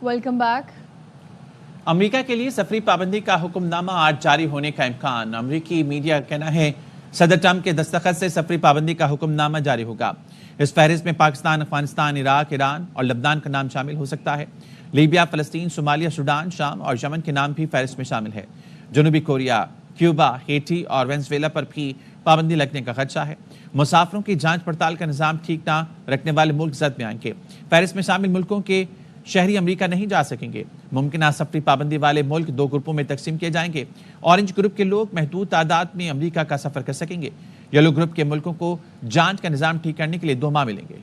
Welcome back. America के लिए सफरी पाबंदी का हुक्मनामा आज जारी होने का इम्कान। अमेरिकी मीडिया का कहना है सदर ट्रंप के दस्तखत से सफरी पाबंदी का हुक्मनामा जारी होगा। इस फहरिस्त में पाकिस्तान, अफगानिस्तान, इराक, ईरान और लबनान का नाम शामिल हो सकता है। लीबिया, फलस्तीन, सोमालिया, सूडान, शाम और यमन के नाम भी फहरिस्त में शामिल है। जनूबी कोरिया, क्यूबा, हेटी और वेनेजुएला पर भी पाबंदी लगने का खदशा है। मुसाफिरों की जांच पड़ताल का निजाम ठीक ना रखने वाले मुल्क जद में आएंगे। फहरिस्त में शामिल मुल्कों के शहरी अमेरिका नहीं जा सकेंगे। मुमकिन सफरी पाबंदी वाले मुल्क दो ग्रुपों में तकसीम किए जाएंगे। ऑरेंज ग्रुप के लोग महदूद तादाद में अमेरिका का सफर कर सकेंगे। येलो ग्रुप के मुल्कों को जांच का निजाम ठीक करने के लिए 2 माह मिलेंगे।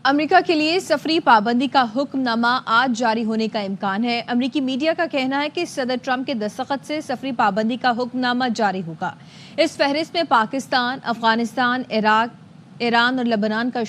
अमेरिका के लिए सफरी पाबंदी का हुक्मनामा आज जारी होने का इम्कान है। अमेरिकी मीडिया का कहना है कि सदर ट्रंप के दस्तखत से सफरी पाबंदी का हुक्मनामा जारी होगा। इस फहरिस्त में पाकिस्तान, अफगानिस्तान, इराक, ईरान और लबनान का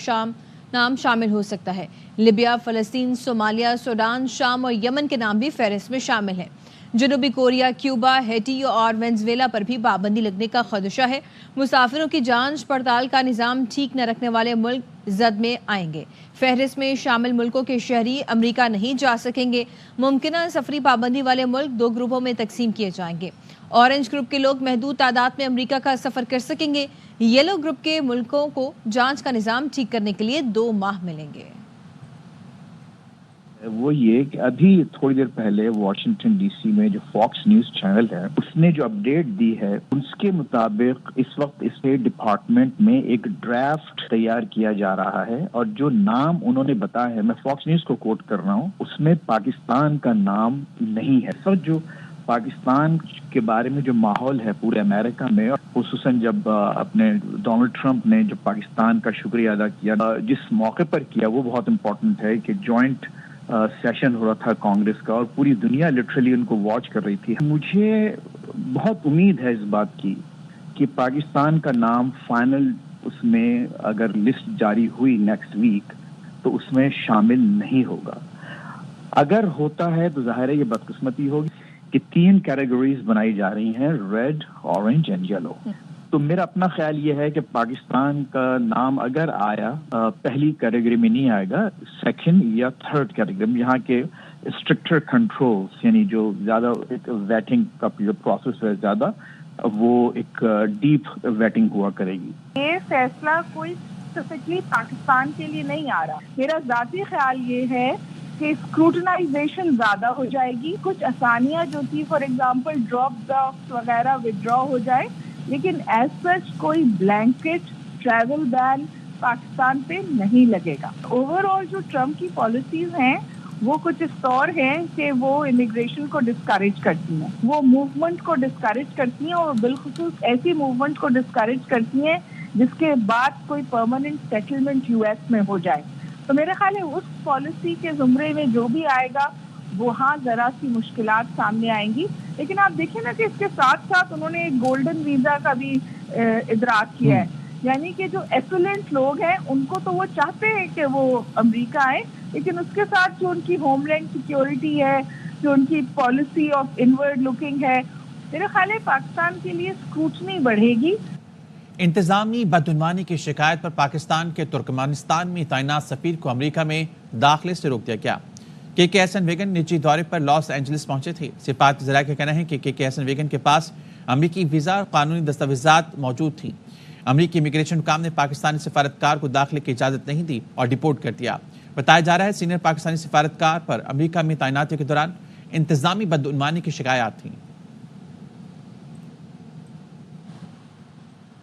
नाम शामिल हो सकता है। लिबिया, फलस्तीन, सोमालिया, सूडान, शाम और यमन के नाम भी फहरिस्त में शामिल हैं। जनूबी कोरिया, क्यूबा, हेटी और वेनेजुएला पर भी पाबंदी लगने का खदशा है। मुसाफिरों की जांच पड़ताल का निजाम ठीक न रखने वाले मुल्क जद में आएंगे। फहरिस्त में शामिल मुल्कों के शहरी अमेरिका नहीं जा सकेंगे। मुमकिन सफरी पाबंदी वाले मुल्क 2 ग्रुपों में तकसीम किए जाएंगे। ऑरेंज ग्रुप के लोग महदूद तादाद में अमेरिका का सफर कर सकेंगे। येलो ग्रुप के मुल्कों को जांच का निजाम ठीक करने के लिए 2 माह मिलेंगे। वो ये कि अभी थोड़ी देर पहले वाशिंगटन डीसी में जो फॉक्स न्यूज चैनल है उसने जो अपडेट दी है उसके मुताबिक इस वक्त स्टेट डिपार्टमेंट में एक ड्राफ्ट तैयार किया जा रहा है और जो नाम उन्होंने बताया है, मैं फॉक्स न्यूज को कोट कर रहा हूँ, उसमें पाकिस्तान का नाम नहीं है। सर, जो पाकिस्तान के बारे में जो माहौल है पूरे अमेरिका में, और खुसूसन जब अपने डोनाल्ड ट्रंप ने जो पाकिस्तान का शुक्रिया अदा किया, जिस मौके पर किया वो बहुत इम्पोर्टेंट है कि जॉइंट सेशन हो रहा था कांग्रेस का और पूरी दुनिया लिटरली उनको वॉच कर रही थी। मुझे बहुत उम्मीद है इस बात की कि पाकिस्तान का नाम फाइनल उसमें अगर लिस्ट जारी हुई नेक्स्ट वीक तो उसमें शामिल नहीं होगा। अगर होता है तो जाहिर है ये बदकिस्मती होगी कि 3 कैटेगरीज बनाई जा रही हैं, रेड, ऑरेंज एंड येलो। तो मेरा अपना ख्याल ये है कि पाकिस्तान का नाम अगर आया पहली कैटेगरी में नहीं आएगा, सेकंड या थर्ड कैटेगरी में, यहाँ के स्ट्रिक्टर कंट्रोल्स यानी जो ज्यादा एक वेटिंग का जो प्रोसेस है ज्यादा, वो एक डीप वेटिंग हुआ करेगी। ये फैसला कोई स्पेसिफिकली पाकिस्तान के लिए नहीं आ रहा। मेरा जाती ख्याल ये है कि स्क्रूटनाइजेशन ज्यादा हो जाएगी। कुछ आसानियां जो थी, फॉर एग्जांपल ड्रॉप बॉक्स वगैरह विड्रॉ हो जाए, लेकिन एज सच कोई ब्लैंकेट ट्रैवल बैन पाकिस्तान पे नहीं लगेगा। ओवरऑल जो ट्रम्प की पॉलिसीज हैं वो कुछ इस तौर हैं कि वो इमिग्रेशन को डिस्करेज करती हैं, वो मूवमेंट को डिस्करेज करती हैं और बिलखुसूस ऐसी मूवमेंट को डिस्करेज करती हैं जिसके बाद कोई परमानेंट सेटलमेंट यूएस में हो जाए। तो मेरा ख्याल है उस पॉलिसी के जुमरे में जो भी आएगा वहाँ जरा सी मुश्किलात सामने आएंगी। लेकिन आप देखिए ना कि इसके साथ साथ उन्होंने एक गोल्डन वीजा का भी इदराक किया है, यानी कि जो एफिलेंट लोग हैं उनको तो वो चाहते हैं कि वो अमेरिका आए, लेकिन उसके साथ जो उनकी होमलैंड सिक्योरिटी है, जो उनकी पॉलिसी ऑफ इनवर्ड लुकिंग है, मेरा ख्याल है पाकिस्तान के लिए स्क्रूटनी बढ़ेगी। इंतजामी बदउनवानी की शिकायत पर पाकिस्तान के तुर्कमेनिस्तान में तैनात सफीर को अमेरिका में दाखिले से रोक दिया गया। के एहसन वेगन निजी दौरे पर लॉस एंजलिस पहुंचे थे। सिफारत ज़रा का कहना है कि के एहसन वेगन के पास अमेरिकी वीज़ा और कानूनी दस्तावेजात मौजूद थी। अमेरिकी इमिग्रेशन हुकाम ने पाकिस्तानी सिफारतकार को दाखिले की इजाज़त नहीं दी और डिपोर्ट कर दिया। बताया जा रहा है सीनियर पाकिस्तानी सिफारतकार पर अमेरिका में तैनाती के दौरान इंतजामी बदउनवानी की शिकायत थी।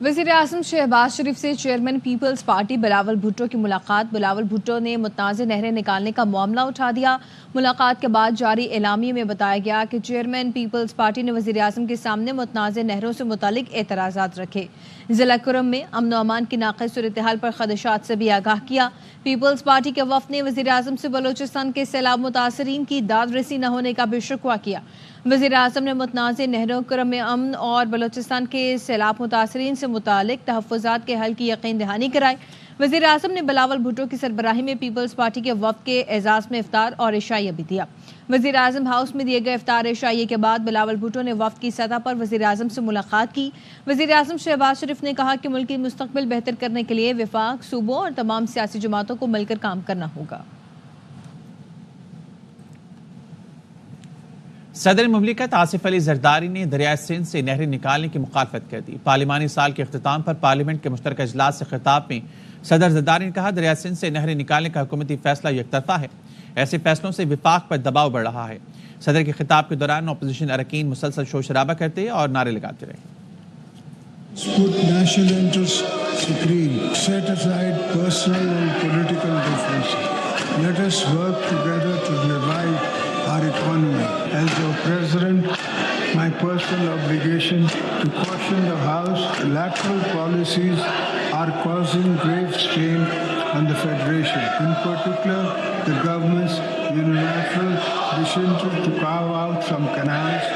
वज़ीर-ए-आज़म शहबाज शरीफ से chairman Peoples Party Bilawal Bhutto की मुलाकात। बिलावल भुट्टो ने मुतनाज़ नहरें निकालने का मामला उठा दिया। मुलाकात के बाद जारी एलामिये में बताया गया कि चेयरमैन पीपल्स पार्टी ने वज़ीर-ए-आज़म के सामने मुतनाज़ नहरों से मुतालिक एतराज़ात रखे। ज़िला कुरम में अमन व अमान की नाक़िस सूरत-ए-हाल पर खदशात से भी आगाह किया। पीपल्स पार्टी के वफ़द ने वज़ीर-ए-आज़म से बलोचिस्तान के सैलाब मुतासरीन की दाद रसी न होने का भी शिकवा किया। वज़ीर-ए-आज़म ने मुतनाज़ नहरों कुरम में अमन और बलोचिस्तान के सैलाब मुतासरीन से मुतालिक तहफ़्फ़ुज़ात के हल की यकीन दहानी कराई। वज़ीर आज़म ने बिलावल भुट्टो की सरबराही में पीपल्स पार्टी के वफ्द के एजाज़ में इफ्तार और इशाइया भी दिया। वज़ीर आज़म हाउस में दिए गए इफ्तार इशाइये के बाद बिलावल भुट्टो ने वफ्द की सतह पर वज़ीर आज़म से मुलाकात की। वज़ीर आज़म शहबाज शरीफ ने कहा कि मुल्क की मुस्तकबिल बेहतर करने के लिए वफाक, सूबों और तमाम सियासी जमातों को मिलकर काम करना होगा। सदर मुमलिकत आसिफ अली जरदारी ने दरियाए सिंध से नहरें निकालने की मुखालफत कर दी। पार्लिमानी साल के अख्तिताम पर पार्लियामेंट के मुश्तरका इजलास से खिताब में सदर जरदारी ने कहा, दरियाए सिंध से नहरें निकालने का हुकूमती फैसला यकतरफा है। ऐसे फैसलों से विफाक पर दबाव बढ़ रहा है। सदर के खिताब के दौरान अपोजिशन अरकान मुसलसल शोर शराबा करते और नारे लगाते रहे। Put national interests supreme. Set aside personal and political differences. Let us work together to revive our economy. As the President, my personal obligation to caution the House, lateral policies are causing grave strain on the Federation. In particular, the government's unilateral decision to carve out some canals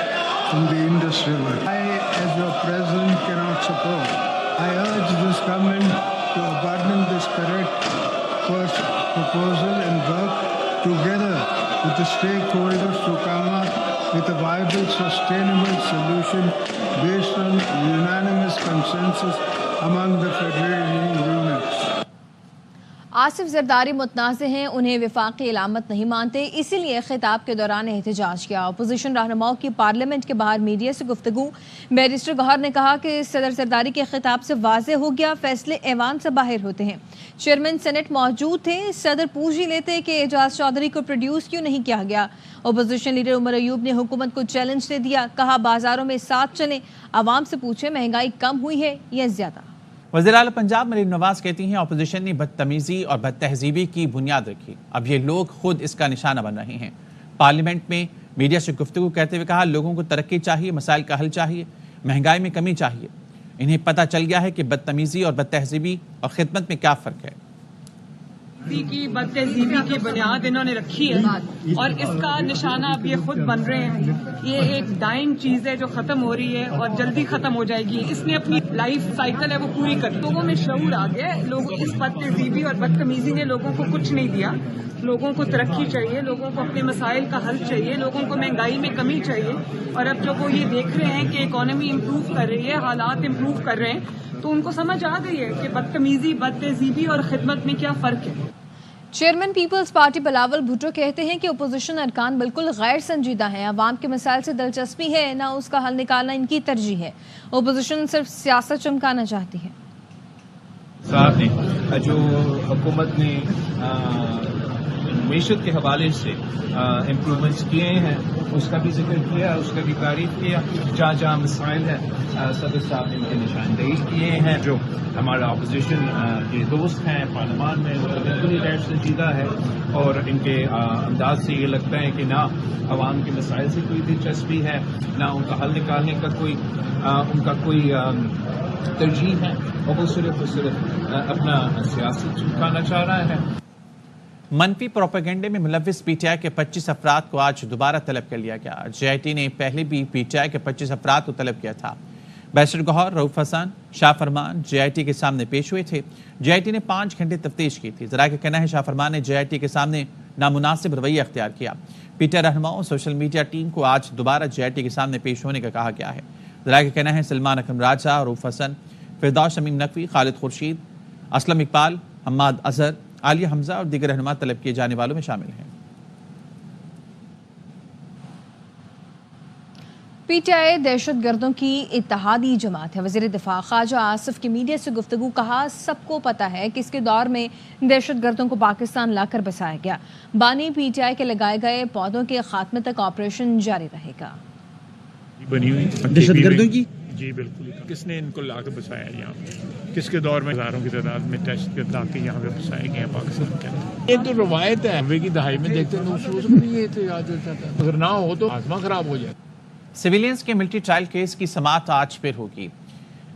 from the Indus River. I, as your President, cannot support. I urge this government to abandon this correct proposal and work together with the stakeholders to come up with a viable, sustainable solution based on unanimous consensus among the federating units. Asif Zardari मुतनाज़े हैं, उन्हें वफाकी इलामत नहीं मानते, इसीलिए खिताब के दौरान एहतजाज किया। अपोजिशन रहनुमाओं की पार्लियामेंट के बाहर मीडिया से गुफ्तगू। बैरिस्टर गौहर ने कहा कि सदर जरदारी के खिताब से वाज़ेह हो गया, फैसले ऐवान से बाहर होते हैं। चेयरमैन सेनेट मौजूद थे, सदर पूछ ही लेते कि एजाज चौधरी को प्रोड्यूस क्यों नहीं किया गया। अपोजिशन लीडर उमर अयूब ने हुकूमत को चैलेंज दे दिया, कहा बाजारों में साथ चलें, आवाम से पूछें महंगाई कम हुई है या ज़्यादा। वज़ीर आला पंजाब मरीम नवाज कहती हैं, अपोजिशन ने बदतमीजी और बदतहजीबी की बुनियाद रखी, अब ये लोग खुद इसका निशाना बन रहे हैं। पार्लियामेंट में मीडिया से गुफ्तगू करते हुए कहा, लोगों को तरक्की चाहिए, मसाइल का हल चाहिए, महंगाई में कमी चाहिए। इन्हें पता चल गया है कि बदतमीजी और बदतहजीबी और खिदमत में क्या फ़र्क है। की बदतहजीबी की बुनियाद इन्होंने रखी है और इसका निशाना अब ये खुद बन रहे हैं। ये एक डाइंग चीज है जो खत्म हो रही है और जल्दी खत्म हो जाएगी। इसने अपनी लाइफ साइकिल है वो पूरी कर, लोगों में शऊर आ गया। लोग इस बदतहजीबी और बदतमीजी ने लोगों को कुछ नहीं दिया। लोगों को तरक्की चाहिए, लोगों को अपने मसाइल का हल चाहिए, लोगों को महंगाई में कमी चाहिए। और अब जब वो ये देख रहे हैं कि इकोनॉमी इम्प्रूव कर रही है, हालात इम्प्रूव कर रहे हैं, तो उनको समझ आ गई है कि बदतमीजी, बदतहजीबी और खिदमत में क्या फर्क है। Chairman Peoples Party Bilawal Bhutto कहते हैं कि अपोजिशन अरकान बिल्कुल गैर संजीदा हैं, अवाम के मसाइल से दिलचस्पी है ना उसका हल निकालना इनकी तरजीह है। अपोजिशन सिर्फ सियासत चमकाना चाहती है। साहब ने जो हुकूमत ने मईशत के हवाले से इम्प्रूवमेंट्स किए हैं उसका भी जिक्र किया, उसका भी तारीफ किया। जहाँ जहाँ मसाइल है सदर साहब ने उनके निशानदेही किए हैं। जो हमारा अपोजिशन के दोस्त हैं पार्लियामान में वो बिल्कुल ही गैर संजीदा है और इनके अंदाज से ये लगता है कि ना अवाम के मसाइल से कोई दिलचस्पी है, ना उनका हल निकालने का कोई उनका कोई तरजीह है और वो सिर्फ अपना सियासत चमकाना चाह रहा है। मनफी प्रोपेगेंडे में मुलविस पीटीआई के 25 अफराद को आज दोबारा तलब कर लिया गया। जेआईटी ने पहले भी पीटीआई के 25 अफराद को तलब किया था। बैरिस्टर गौहर, रऊफ हसन, शाह फरमान जेआईटी के सामने पेश हुए थे। जेआईटी ने 5 घंटे तफ्तीश की थी। जरा का कहना है शाह फरमान ने जेआईटी के सामने नामुनासिब रवैया अख्तियार किया। पीटीआई रहनुमाओं सोशल मीडिया टीम को आज दोबारा जेआईटी के सामने पेश होने का कहा गया है। जरा का कहना है सलमान अकरम राजा, रऊफ हसन, फिरदौस शमीम नकवी, खालिद खुर्शीद, असलम इकबाल, हम्माद अजहर, आलिया हमजा और दीगर रहनुमा तलब किए जाने वालों में शामिल हैं। पीटीआई दहशतगर्दों की इत्तेहादी जमात है। वज़ीर दिफा ख्वाजा आसिफ की मीडिया से गुफ्तगू, कहा सबको पता है कि इसके दौर में दहशतगर्दों को पाकिस्तान लाकर बसाया गया। बानी पीटीआई के लगाए गए पौधों के खात्मे तक ऑपरेशन जारी रहेगा। बनी हुई दहशतगर्दों की जी बिल्कुल। किसने इनको लाकर बसाया यहाँ पे, किसके दौर में हजारों की तादाद में दहशतगर्द लाके यहाँ पे बसाए गए हैं पाकिस्तान के अंदर। ये तो रवायत है, 90 की दहाई में देखते हैं ये तो याद हो जाता है, अगर ना हो तो आसमां खराब हो जाए। सिविलियंस के मिलिट्री ट्रायल केस की समाअत आज फिर होगी।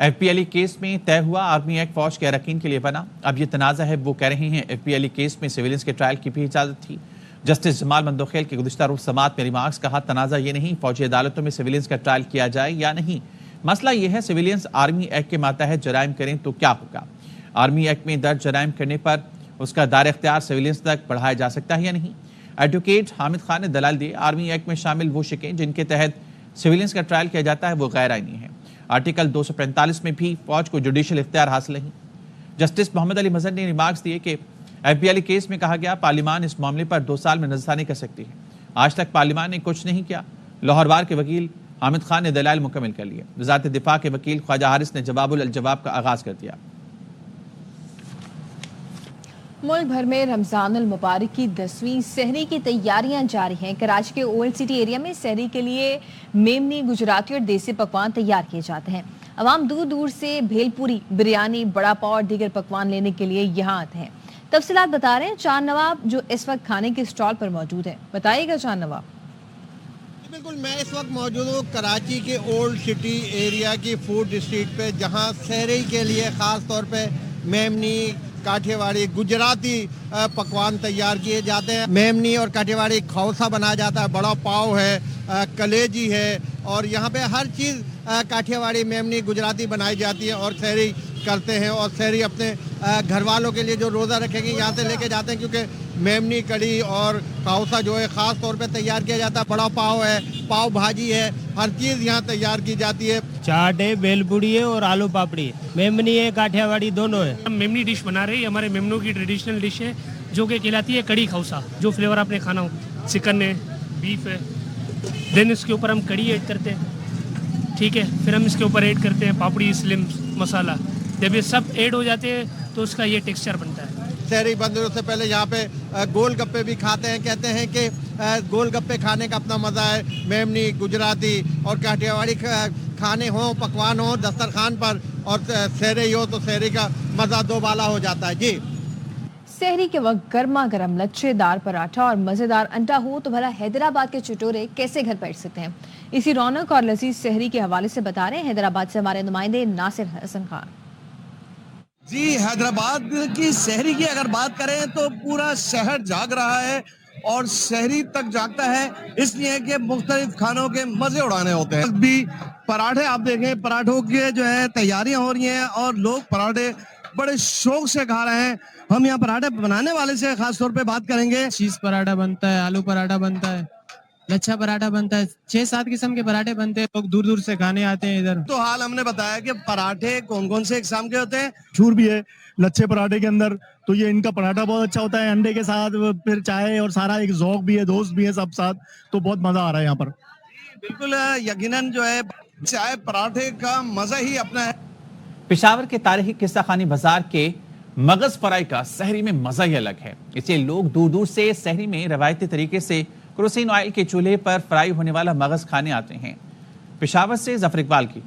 एफपीएलई केस में तय हुआ आर्मी एक्ट फौज के अरकान के लिए बना। अब ये तनाज़ा है, वो कह रहे हैं एफपीएलई केस में सिविलियंस के ट्रायल की भी इजाज़त थी। जस्टिस जमाल मंदोखेल के गुज़िश्ता रोज़ समाअत में रिमार्क्स, कहा तनाज़ा ये नहीं फौजी अदालतों में सिविलियंस का ट्रायल किया जाए या नहीं, मसला ये है सिविलियंस आर्मी एक्ट के मातहत जराइम करें तो क्या होगा। आर्मी एक्ट में दर्ज जराइम करने पर उसका दायरा इख्तियार सिविलियंस तक बढ़ाया जा सकता है या नहीं। एडवोकेट हामिद खान ने दलाल दिए, आर्मी एक्ट में शामिल वो शिकें जिनके तहत सिविलियंस का ट्रायल किया जाता है वो गैर आईनी है। आर्टिकल 245 में भी फौज को जुडिशियल इख्तियार हासिल नहीं। जस्टिस मोहम्मद अली मजहर ने रिमार्क्स दिए कि FBI केस में कहा गया पार्लियामान इस मामले पर 2 साल में नजरसानी कर सकती है। आज तक पार्लियामान ने कुछ नहीं किया। लाहौर बार के वकील हामिद खान ने दलाइल मुकम्मल कर लिए। वज़ारत दिफा के वकील ख्वाजा हारिस ने जवाबुल जवाब का आगाज कर दिया। मुल्क भर में रमजानुल मुबारक की 10वीं सहरी की तैयारियां जारी हैं। कराची के OLCT एरिया में सहरी के लिए मेमनी, गुजराती और देसी पकवान तैयार किए जाते हैं। अवाम दूर दूर से भेलपूरी, बिरयानी, बड़ा पाव और दीगर पकवान लेने के लिए यहाँ आते हैं। तफसीलात बता रहे हैं चांद नवाब, जो इस वक्त खाने के स्टॉल पर मौजूद है। बताइएगा चांद नवाब। बिल्कुल, मैं इस वक्त मौजूद हूँ कराची के ओल्ड सिटी एरिया की फूड स्ट्रीट पे, जहाँ सहरी के लिए ख़ास तौर पे मेमनी, काठियावाड़ी, गुजराती पकवान तैयार किए जाते हैं। मेमनी और काठियावाड़ी खौसा बनाया जाता है, बड़ा पाव है, कलेजी है और यहाँ पे हर चीज़ काठियावाड़ी, मेमनी, गुजराती बनाई जाती है और सहरी करते हैं। और सहरी अपने घर वालों के लिए जो रोज़ा रखेंगे यहाँ से लेके जाते हैं, क्योंकि मेमनी, कड़ी और खौसा जो है ख़ास तौर पे तैयार किया जाता है। बड़ा पाव है, पाव भाजी है, हर चीज़ यहाँ तैयार की जाती है। चाट है, भेलपूरी है और आलू पापड़ी है, मेमनी है, काठियावाड़ी दोनों है। हम मेमनी डिश बना रहे हैं, हमारे मेमनों की ट्रेडिशनल डिश है जो कि कहलाती है कड़ी खौसा। जो फ्लेवर आपने खाना हो, चिकन है, बीफ है, देन इसके ऊपर हम कड़ी ऐड करते हैं, ठीक है। फिर हम इसके ऊपर ऐड करते हैं पापड़ी, स्लिम मसाला। जब ये सब ऐड हो जाते हैं तो उसका ये टेक्सचर बनता है। सहरी बंद होने से पहले यहाँ पे गोल गप्पे भी खाते हैं। कहते हैं कि गोल गप्पे खाने का अपना मज़ा है। मेमनी, गुजराती और काठियावाड़ी खाने हो, पकवान हो दस्तरखान पर और सहरी हो तो सहरी का मज़ा दो बाला हो जाता है। जी, सहरी के वक्त गर्मा गर्म लच्छेदार पराठा और मजेदार अंडा हो तो भला हैदराबाद के चटोरे कैसे घर बैठ सकते हैं। इसी रौनक और लजीज सहरी के हवाले से बता रहे हैं हैदराबाद से हमारे नुमाइंदे नासिर हसन खान। जी, हैदराबाद की सहरी की अगर बात करें तो पूरा शहर जाग रहा है और शहरी तक जागता है, इसलिए कि मुख्तलिफ खानों के मजे उड़ाने होते हैं। भी पराठे आप देखें, पराठों की जो है तैयारियां हो रही हैं और लोग पराठे बड़े शौक से खा रहे हैं। हम यहाँ पराठे बनाने वाले से खास तौर पे बात करेंगे। चीज पराठा बनता है, आलू पराठा बनता है, लच्छा पराठा बनता है, 6-7 किस्म के पराठे बनते हैं। लोग दूर दूर से खाने आते हैं इधर। तो हाल हमने बताया कि पराठे कौन कौन से किस्म के होते हैं। मशहूर भी है लच्छे पराठे के अंदर, तो ये इनका पराठा बहुत अच्छा होता है अंडे के साथ, फिर चाय और सारा एक ज़ौक भी है, दोस्त भी है सब साथ, तो बहुत मजा आ रहा है यहाँ पर। बिल्कुल, यकीनन जो है चाय पराठे का मजा ही अपना है। पेशावर के तारीखी किस्सा खानी बाजार के मगज फ्राई का सहरी में मजा ही अलग है। इसलिए लोग दूर दूर से सहरी में रवायती तरीके से केरोसिन ऑयल के चूल्हे पर फ्राई होने वाला मगज खाने आते हैं। पेशावर से जफर इकबाल की।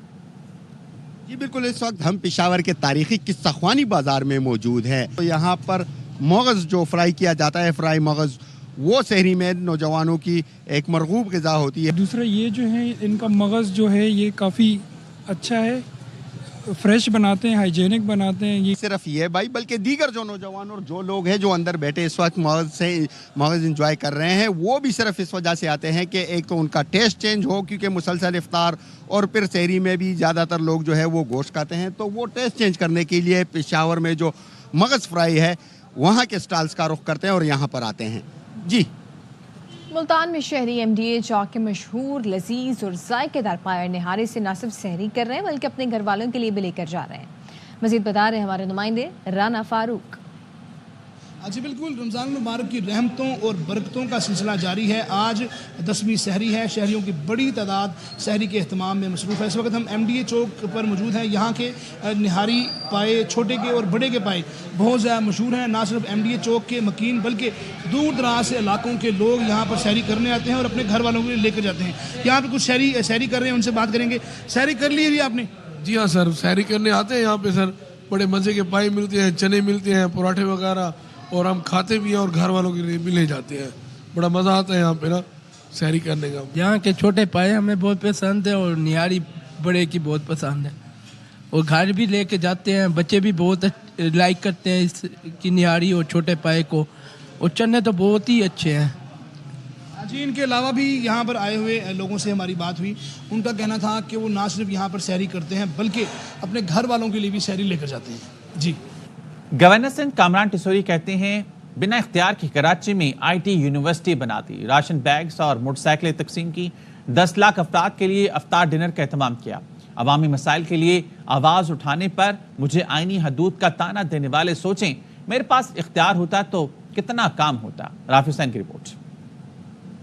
जी बिल्कुल, इस वक्त हम पेशावर के तारीखी किस्सा ख्वानी बाजार में मौजूद हैं। तो यहाँ पर मगज जो फ्राई किया जाता है, फ्राई मगज, वो सहरी में नौजवानों की एक मरगूब ग़िज़ा होती है। दूसरा ये जो है इनका मगज जो है ये काफ़ी अच्छा है, फ्रेश बनाते हैं, हाइजेनिक बनाते हैं। ये सिर्फ ये भाई बल्कि दीगर जो नौजवान और जो लोग हैं जो अंदर बैठे इस वक्त मगज इंजॉय कर रहे हैं, वो भी सिर्फ इस वजह से आते हैं कि एक तो उनका टेस्ट चेंज हो, क्योंकि मुसलसल इफ्तार और फिर सहरी में भी ज़्यादातर लोग जो है वो गोश्त खाते हैं, तो वो टेस्ट चेंज करने के लिए पेशावर में जो मगज फ्राई है वहाँ के स्टॉल्स का रुख करते हैं और यहाँ पर आते हैं। जी, मुल्तान में शहरी MDA चौक के मशहूर लजीज और जायकेदार पायर निहारे से न सिर्फ सहरी कर रहे हैं बल्कि अपने घर वालों के लिए भी लेकर जा रहे हैं। मजीद बता रहे हैं हमारे नुमाइंदे राना फारूक। जी बिल्कुल, रमज़ान मुबारक की रहमतों और बरकतों का सिलसिला जारी है। आज 10वीं सहरी है। शहरियों की बड़ी तादाद सहरी के अहतमाम में मसरूफ़ है। इस वक्त हम MDA चौक पर मौजूद हैं। यहाँ के निहारी पाए, छोटे के और बड़े के पाए बहुत ज़्यादा मशहूर हैं। ना सिर्फ MDA चौक के मकीन बल्कि दूर दराज से इलाकों के लोग यहाँ पर सहरी करने आते हैं और अपने घर वालों के लिए लेकर जाते हैं। यहाँ पर कुछ सहरी कर रहे हैं, उनसे बात करेंगे। सहरी कर ली है आपने? जी हाँ सर, सहरी करने आते हैं यहाँ पे सर। बड़े मज़े के पाए मिलते हैं, चने मिलते हैं, पराठे वगैरह, और हम खाते भी हैं और घर वालों के लिए भी ले जाते हैं। बड़ा मज़ा आता है यहाँ पे ना सहरी करने का। यहाँ के छोटे पाए हमें बहुत पसंद है और निहारी बड़े की बहुत पसंद है, और घर भी लेके जाते हैं। बच्चे भी बहुत लाइक करते हैं इसकी निहारी और छोटे पाए को, और चने तो बहुत ही अच्छे हैं। जी, इनके अलावा भी यहाँ पर आए हुए लोगों से हमारी बात हुई। उनका कहना था कि वो ना सिर्फ यहाँ पर सहरी करते हैं बल्कि अपने घर वालों के लिए भी सहरी लेकर जाते हैं। जी, گورنر سندھ کامران ٹسوری کہتے ہیں بنا اختیار کے کراچی میں IT یونیورسٹی بنا دی، راشن بیگز اور موٹر سائیکلیں تقسیم کی، 10 لاکھ افراد کے لیے افطار ڈنر کا اہتمام کیا۔ عوامی مسائل کے لیے آواز اٹھانے پر مجھے آئینی حدود کا تانا دینے والے سوچیں میرے پاس اختیار ہوتا تو کتنا کام ہوتا۔ رافی حسین کی رپورٹ۔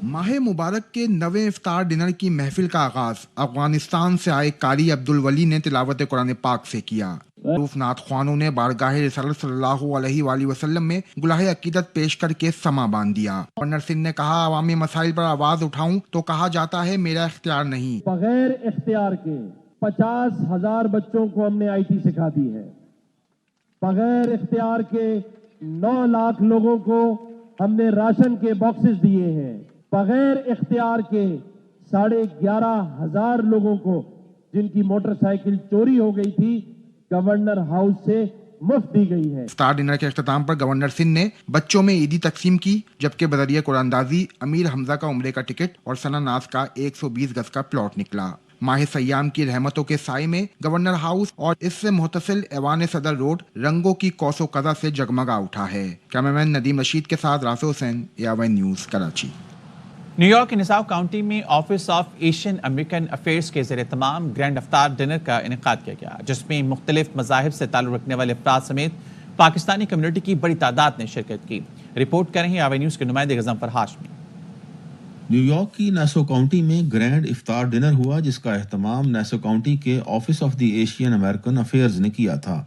ماہ مبارک کے 9ویں افطار ڈنر کی محفل کا آغاز افغانستان سے آئے قاری عبدالولی نے تلاوت قرآن پاک سے کیا۔ معروف نعت خوانوں نے بارگاہ رسالت صلی اللہ علیہ وآلہ وسلم میں گلہ عقیدت پیش کر کے سما باندھ دیا۔ گورنر سندھ نے کہا عوامی مسائل پر آواز اٹھاؤں تو کہا جاتا ہے میرا اختیار نہیں۔ بغیر اختیار کے 50,000 بچوں کو ہم نے IT سکھا دی ہے، بغیر اختیار کے 9 لاکھ لوگوں کو ہم نے راشن کے باکسز دیے ہیں، بغیر اختیار کے 11,500 لوگوں کو جن کی موٹر سائیکل چوری ہو گئی تھی گورنر ہاؤس سے مفت دی گئی ہے۔ افطار ڈنر کے اختتام پر گورنر سندھ نے بچوں میں عیدی تقسیم کی، جبکہ بذریعہ قرآن اندازی امیر حمزہ کا عمرے کا ٹکٹ اور ثنا ناز کا 120 گز کا پلاٹ نکلا۔ ماہ سیام کی رحمتوں کے سائے میں گورنر ہاؤس اور اس سے متصل ایوان صدر روڈ رنگوں کی قوس و قزح سے جگمگا اٹھا ہے۔ کیمرامین ندیم رشید کے ساتھ رافع حسین، ARY news Karachi. New York کے نساؤ کاؤنٹی میں office of Asian American affairs کے زیر اہتمام گرینڈ افطار ڈنر کا انعقاد کیا گیا، جس میں مختلف مذاہب سے تعلق رکھنے والے افراد سمیت پاکستانی کمیونٹی کی بڑی تعداد نے شرکت کی۔ رپورٹ کر رہے ہیں ARY نیوز کے نمائندے غضنفر ہاشمی۔ نیو یارک کی نیسو کاؤنٹی میں گرینڈ افطار ڈنر ہوا، جس کا اہتمام نیسو کاؤنٹی کے office of the Asian American affairs نے کیا تھا۔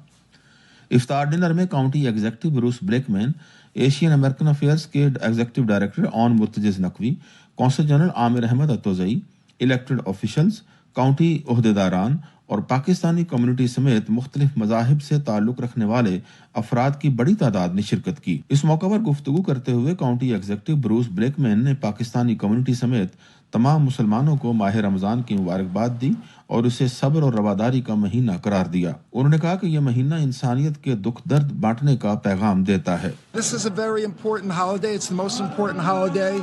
افطار ڈنر میں county executive Bruce Blakeman, Asian American affairs کے ایگزیکٹو ڈائریکٹر آن مرتجز Naqvi, consul general Aamer Ahmed Atozai, elected officials, county عہدیداران اور پاکستانی کمیونٹی سمیت مختلف مذاہب سے تعلق رکھنے والے افراد کی بڑی تعداد نے شرکت کی۔ اس موقع پر گفتگو کرتے ہوئے کاؤنٹی ایگزیکٹو بروس بلیکمین نے پاکستانی کمیونٹی سمیت تمام مسلمانوں کو ماہ رمضان کی مبارکباد دی اور اسے صبر اور رواداری کا مہینہ قرار دیا۔ انہوں نے کہا کہ یہ مہینہ انسانیت کے دکھ درد بانٹنے کا پیغام دیتا ہے۔ This is a very important holiday. It's the most important holiday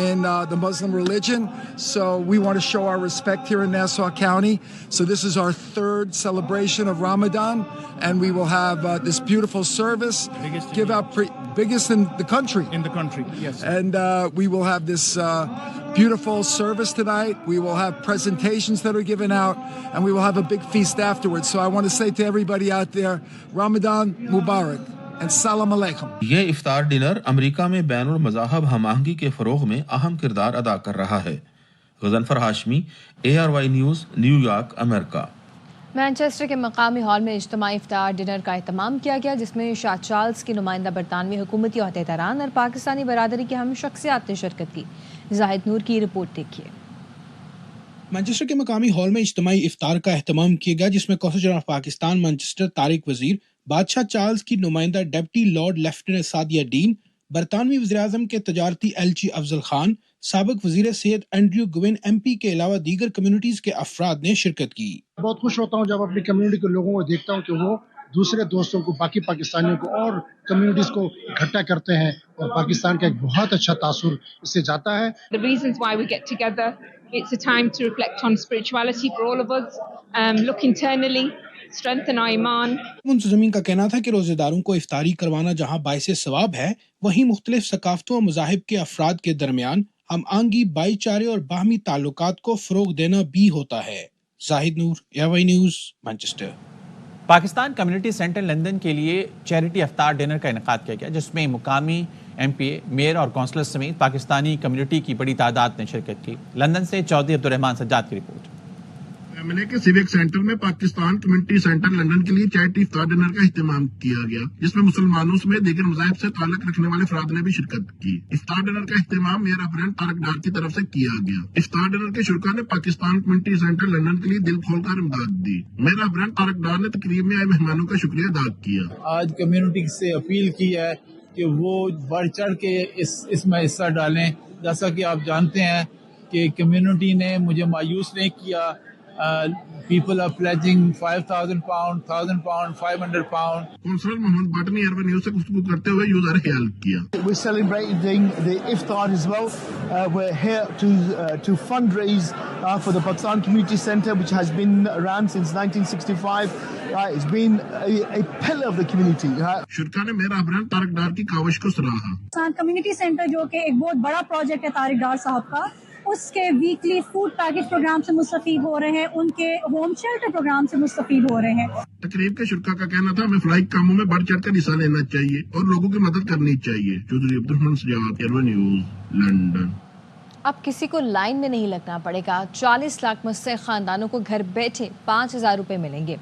in the Muslim religion. So we want to show our respect here in Nassau County. So this is our 3rd celebration of Ramadan, and we will have this beautiful service. Biggest in the country. In the country, yes. And we will have this beautiful service tonight. We will have presentations that are given out, and we will have a big feast afterwards. So I want to say to everybody out there, Ramadan Mubarak. السلام علیکم۔ یہ افطار dinner امریکہ میں بین المذاہب ہم آہنگی کے فروغ میں اہم کردار ادا کر رہا ہے۔ Ghazanfar Hashmi, ARY news, New York, امریکہ۔ مانچسٹر کے مقامی ہال میں اجتماعی افطار ڈنر کا اہتمام کیا گیا، جس میں شاہ چارلز کی نمائندہ برطانوی حکومتی عہدیداران اور پاکستانی برادری کی اہم شخصیات نے شرکت کی۔ زاہد نور کی رپورٹ دیکھیے۔ مانچسٹر کے مقامی ہال میں اجتماعی افطار کا اہتمام کیا گیا، جس میں قونصل general of Pakistan Manchester Tariq وزیر، بادشاہ چارلز کی نمائندہ ڈپٹی لارڈ لیفٹیننٹ سعدیہ ڈین، برطانوی وزیراعظم کے تجارتی ایلچی افضل خان، سابق وزیر صحت اینڈریو گوین MP کے علاوہ دیگر کمیونٹیز کے افراد نے شرکت کی۔ بہت خوش ہوتا ہوں جب اپنی کمیونٹی کے لوگوں کو دیکھتا ہوں کہ وہ دوسرے دوستوں کو، باقی پاکستانیوں کو اور کمیونٹیز کو اکٹھا کرتے ہیں، اور پاکستان کا ایک بہت اچھا تاثر اس سے جاتا ہے۔ The reasons why we get together, it's a time to reflect on spirituality for all of us, look internally, strengthen our ایمان۔ منتظمین کا کہنا تھا کہ روزے داروں کو افطاری کروانا جہاں باعث ثواب ہے، وہیں مختلف ثقافتوں اور مذاہب کے افراد کے درمیان ہم آہنگی، بھائی چارے اور باہمی تعلقات کو فروغ دینا بھی ہوتا ہے۔ زاہد نور، ARY news, Manchester. Pakistan community centre London کے لیے چیریٹی افطار ڈنر کا انعقاد کیا گیا، جس میں مقامی MPA، میئر اور کونسلر سمیت پاکستانی کمیونٹی کی بڑی تعداد نے شرکت کی۔ لندن سے چودھری عبدالرحمان سجاد کی رپورٹ۔ MLA کے سیوک سینٹر میں پاکستان کمیونٹی سینٹر لندن کے لیے چیریٹی افطار ڈنر کا اہتمام کیا گیا، جس میں مسلمانوں سمیت دیگر مذاہب سے تعلق رکھنے والے افراد نے بھی شرکت کی۔ افطار ڈنر کا اہتمام mayor of London Tariq Dar کی طرف سے کیا گیا۔ افطار ڈنر کے شرکاء نے پاکستان کمیونٹی سینٹر لندن کے لیے دل کھول کر امداد دی۔ Mayor of London Tariq Dar نے تقریب میں آئے مہمانوں کا شکریہ ادا کیا۔ آج کمیونٹی سے اپیل کی ہے کہ وہ بڑھ چڑھ کے اس میں حصہ ڈالیں۔ جیسا کہ آپ جانتے ہیں کہ کمیونٹی نے مجھے مایوس نہیں کیا۔ People are pledging £5,000, £1,000, £500. Counsellor Muhammad but نے ARY نیوز سے گفتگو کرتے ہوئے یہ اظہار خیال کیا۔ We're celebrating the iftar as well. We're here to fundraise for the Pakistan Community Centre, which has been around since 1965. Right? It's been a pillar of the community. Right? शुरका ने मेरा अभियान तारक डार की काविश को सराहा। कम्युनिटी सेंटर जो कि एक बहुत बड़ा प्रोजेक्ट है तारिक डार साहब का, उसके वीकली फूड पैकेज प्रोग्राम से मुस्तफीद हो रहे हैं, उनके होम शेल्टर प्रोग्राम से मुस्तफीद हो रहे हैं। तकरीब के शुरका का कहना था हमें फलाही कामों में बढ़ चढ़ कर हिस्सा लेना चाहिए और लोगों की मदद करनी चाहिए। Chaudhry Abdul Sajjad, Airway News, London. अब किसी को लाइन में नहीं लगना पड़ेगा। 40 लाख मुस्तहिक़ खानदानों को घर बैठे 5,000 रुपए मिलेंगे।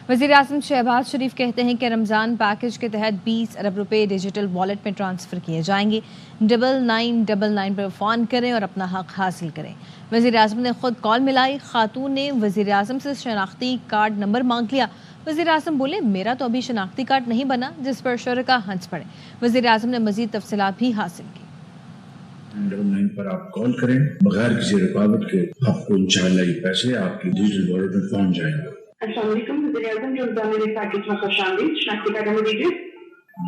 वज़ीर आज़म शहबाज शरीफ कहते हैं कि रमज़ान पैकेज के तहत 20 अरब रुपए डिजिटल वॉलेट में ट्रांसफ़र किए जाएंगे। 9999 पर फ़ोन करें और अपना हक़ हासिल करें। वज़ीर आज़म ने खुद कॉल मिलाई। खातून ने वज़ीर आज़म से शनाख्ती कार्ड नंबर मांग लिया। वज़ीर आज़म बोले, मेरा तो अभी शनाख्ती कार्ड नहीं बना, जिस पर शुरका हंस पड़े। वज़ीर आज़म ने मज़ीद तफसीलात भी हासिल की। 999 पर आप कॉल करें, बगैर किसी रुकावट के आपको इंशाअल्लाह ये पैसे आपकी डिजिटल वॉलेट में पहुंच जाएंगे।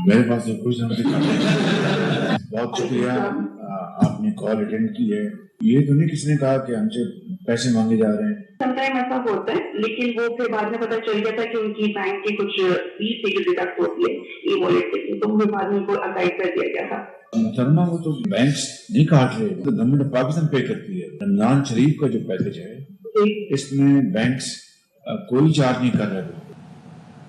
मेरे पास तो कुछ नहीं। बहुत शुक्रिया, आपने कॉल अटेंड की है। ये तो नहीं किसी ने कहा कि हमसे पैसे मांगे जा रहे हैं। समटाइम ऐसा होता है, लेकिन वो फिर बाद में पता चल गया था कि उनकी बैंक की कुछ फीस जो डिडक्ट होती है ई वॉलेट से, तो मुझे बाद में उनको असाइड कर दिया गया था। मुहतरमा, वो तो बैंक्स नहीं काट रहे, तो गवर्नमेंट ऑफ पाकिस्तान पे करती है। रमजान शरीफ का जो पैकेज है, इसमें बैंक्स कोई चार्ज नहीं कर रहे।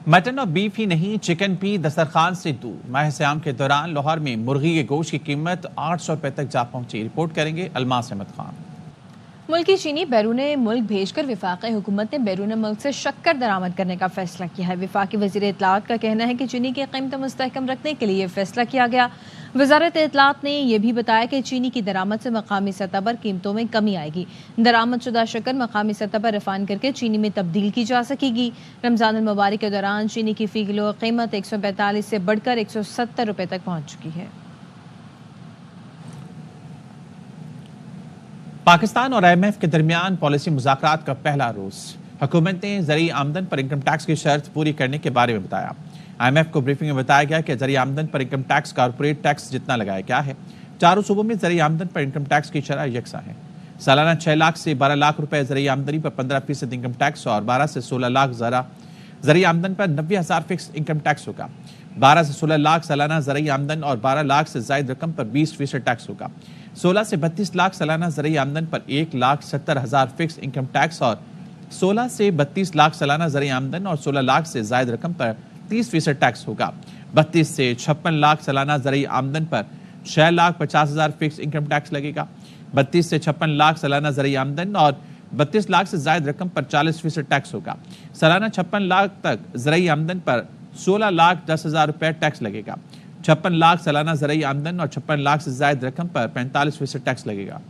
मटन और बीफ ही नहीं, चिकन भी दस्तरखान से दूर। माह सियाम के दौरान लाहौर में मुर्गी के गोश्त की कीमत 800 रुपए तक जा पहुंची। रिपोर्ट करेंगे अलमास अहमद खान। मुल्की चीनी बैरून मुल्क भेजकर वफाकी हुकूमत ने बैरून मुल्क से शक्कर दरामद करने का फैसला किया है। वफाकी वज़ीर इत्तलाआत का कहना है कि चीनी की कीमत मुस्तहकम रखने के लिए फैसला किया गया। वज़ारत इत्तलाआत ने यह भी बताया कि चीनी की दरामद से मकामी सतह पर कीमतों में कमी आएगी। दरामद शुदा शक्कर मकामी सतह पर रिफाइन करके चीनी में तब्दील की जा सकेगी। रमज़ान मुबारक के दौरान चीनी की फ़ी किलो कीमत 145 से बढ़कर 170 रुपये तक पहुँच चुकी है। पाकिस्तान और IMF के दरमियान पॉलिसी मुज़ाकरात का पहला रोज। हुकूमत ने ज़रिए आमदन पर इनकम टैक्स की शर्त पूरी करने के बारे में बताया। IMF को ब्रीफिंग में बताया गया कि ज़रिए आमदन पर इनकम टैक्स कॉर्पोरेट टैक्स जितना लगाया गया है। चारों सूबों में ज़रिए आमदन पर इनकम टैक्स की शरह यकसा है। सालाना 6 लाख से 12 लाख रुपए ज़रिए आमदनी पर 15% इनकम टैक्स और 12 से 16 लाख ज़रिए आमदन पर 90,000 फिक्स इनकम टैक्स होगा। 12 से 16 लाख सालाना ज़रिए आमदन और 12 लाख से ज़ायद रकम पर 20% टैक्स होगा। 16 से 32 लाख सालाना ज़रिए आमदन पर 1,70,000 फिक्स इनकम टैक्स और 16 से 32 लाख सालाना ज़रिए आमदन और 16 लाख से ज़ायद रकम पर 30% टैक्स होगा। 32 से 56 लाख सालाना ज़रिए आमदन पर 6,50,000 फिक्स इनकम टैक्स लगेगा। 32 से 56 लाख सालाना ज़रिए आमदन और 32 लाख से ज़ायद रकम पर 40% टैक्स होगा। सालाना 56 लाख तक ज़रिए आमदन पर 16,10,000 रुपये टैक्स लगेगा। 56 लाख सालाना ज़रिए आमदन और 56 लाख से ज़ायद रकम पर 45% टैक्स लगेगा।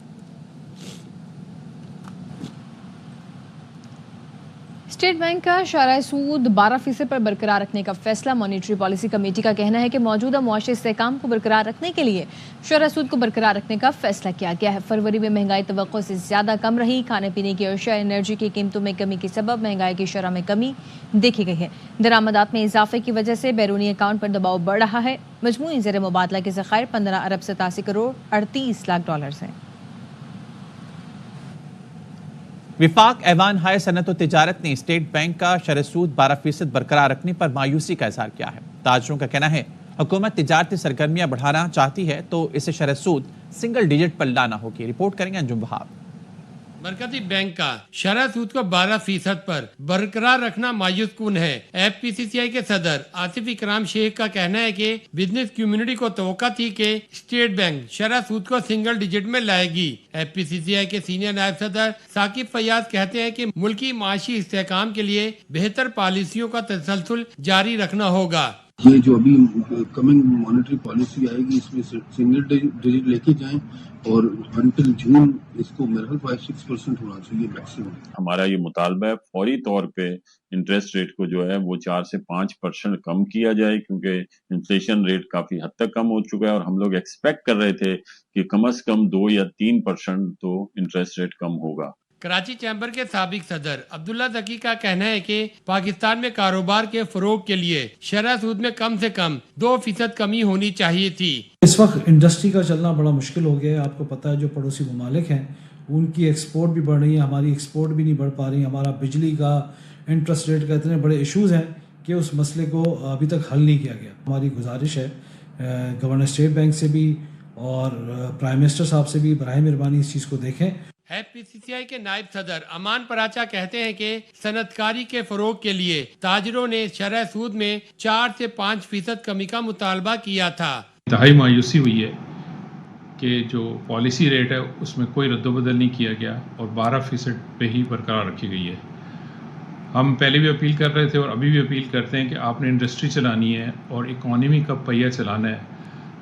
स्टेट बैंक का शरह सूद 12% पर बरकरार रखने का फैसला। मॉनिटरी पॉलिसी कमेटी का कहना है कि मौजूदा मुआशी इस्तेहकाम को बरकरार रखने के लिए शरह सूद को बरकरार रखने का फैसला किया गया है। फरवरी में महंगाई तवक्को से ज़्यादा कम रही। खाने पीने की अशिया, एनर्जी की कीमतों में कमी के सबब महंगाई की शरह में कमी देखी गई है। दरामदात में इजाफे की वजह से बैरूनी अकाउंट पर दबाव बढ़ रहा है। मजमूई ज़र मुबादला के ज़खायर 15 अरब 87 करोड़ 38 लाख डॉलर हैं। विफाक ऐवान हाय सनत और तिजारत ने स्टेट बैंक का शरह सूद 12% बरकरार रखने पर मायूसी का इजहार किया है। ताजरों का कहना है हुकूमत तिजारती सरगर्मियां बढ़ाना चाहती है तो इसे शरह सूद सिंगल डिजिट पर लाना होगी। रिपोर्ट करेंगे अंजुम वहाब। मरकजी बैंक का शरह सूद को 12% पर बरकरार रखना मायूस कुन है। FPCCI के सदर आसिफ इकराम शेख का कहना है कि बिजनेस कम्युनिटी को तवक्का थी कि स्टेट बैंक शरह सूद को सिंगल डिजिट में लाएगी। FPCCI के सीनियर नायब सदर साकिब फयाज कहते हैं कि मुल्की माशी इस्तेहकाम के लिए बेहतर पॉलिसियों का तसलसल जारी रखना होगा। ये जो अभी कमिंग मॉनेटरी पॉलिसी आएगी इसमें सिंगल डिजिट लेके जाएं और अंटिल जून इसको मेरे ख्याल 5-6% होना चाहिए मैक्सिमम। हमारा ये मुतालबा है फौरी तौर पे इंटरेस्ट रेट को जो है वो 4 से 5% कम किया जाए, क्योंकि इन्फ्लेशन रेट काफी हद तक कम हो चुका है और हम लोग एक्सपेक्ट कर रहे थे कि कम से कम 2 या 3% तो इंटरेस्ट रेट कम होगा। कराची चैम्बर के साबिक सदर अब्दुल्ला जकी का कहना है कि पाकिस्तान में कारोबार के फरोग के लिए शरह सूद में कम से कम 2% कमी होनी चाहिए थी। इस वक्त इंडस्ट्री का चलना बड़ा मुश्किल हो गया है। आपको पता है जो पड़ोसी ममालिक हैं उनकी एक्सपोर्ट भी बढ़ रही है, हमारी एक्सपोर्ट भी नहीं बढ़ पा रही। हमारा बिजली का इंटरेस्ट रेट का इतने बड़े इश्यूज़ हैं कि उस मसले को अभी तक हल नहीं किया गया। हमारी गुजारिश है गवर्नर स्टेट बैंक से भी और प्राइम मिनिस्टर साहब से भी, बराए मेहरबानी इस चीज़ को देखें। FPCCI के नायब सदर अमान पराचा कहते हैं कि सनतकारी के फरोग के लिए ताजरों ने शरह सूद में 4 से 5% कमी का मुतालबा किया था। इंतहाई मायूसी हुई है कि जो पॉलिसी रेट है उसमें कोई रद्दोबदल नहीं किया गया और 12% पे ही बरकरार रखी गई है। हम पहले भी अपील कर रहे थे और अभी भी अपील करते हैं कि आपने इंडस्ट्री चलानी है और इकॉनमी का पहिया चलाना है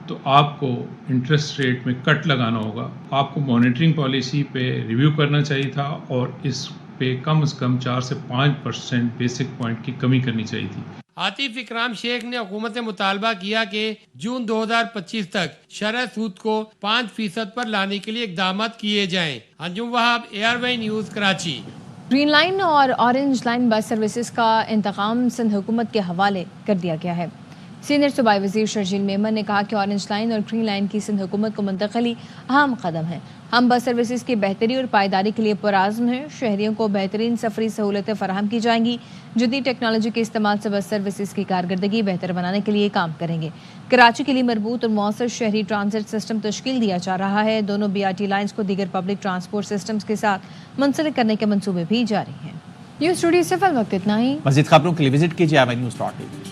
तो आपको इंटरेस्ट रेट में कट लगाना होगा। आपको मॉनेटरिंग पॉलिसी पे रिव्यू करना चाहिए था और इस पे कम से कम 4 से 5% बेसिक पॉइंट की कमी करनी चाहिए थी। आतिफ इकराम शेख ने हुकूमत से मुतालबा किया कि जून 2025 तक शरह सूद को 5% पर लाने के लिए इकदाम किए जाएं। Anjum Wahab, ARY news, Karachi. Green line और ऑरेंज लाइन बस सर्विसेज का इंतकाम सिंध हुकूमत के हवाले कर दिया गया है। सीनियर सूबाई वज़ीर शर्जील मेमन ने कहा कि ऑरेंज लाइन और ग्रीन लाइन की सिंध हुकूमत को मुंतकली अहम कदम है। हम बस सर्विसेज की बेहतरी और पायदारी के लिए पुराज़्म हैं। शहरियों को बेहतरीन सफरी सहूलतें फराहम की जाएंगी। जदीद टेक्नोलॉजी के इस्तेमाल से बस सर्विसेज की कारकर्दगी बेहतर बनाने के लिए काम करेंगे। कराची के लिए मरबूत और मौसर शहरी ट्रांजिट सिस्टम तश्कील दिया जा रहा है। दोनों BRT लाइन्स को दीगर पब्लिक ट्रांसपोर्ट सिस्टम्स के साथ मुंसलिक करने के मंसूबे भी जारी हैं। न्यूज़ स्टूडियो से फिल वक्त इतना ही। मज़ीद खबरों के लिए विजिट कीजिए AMI News.tv।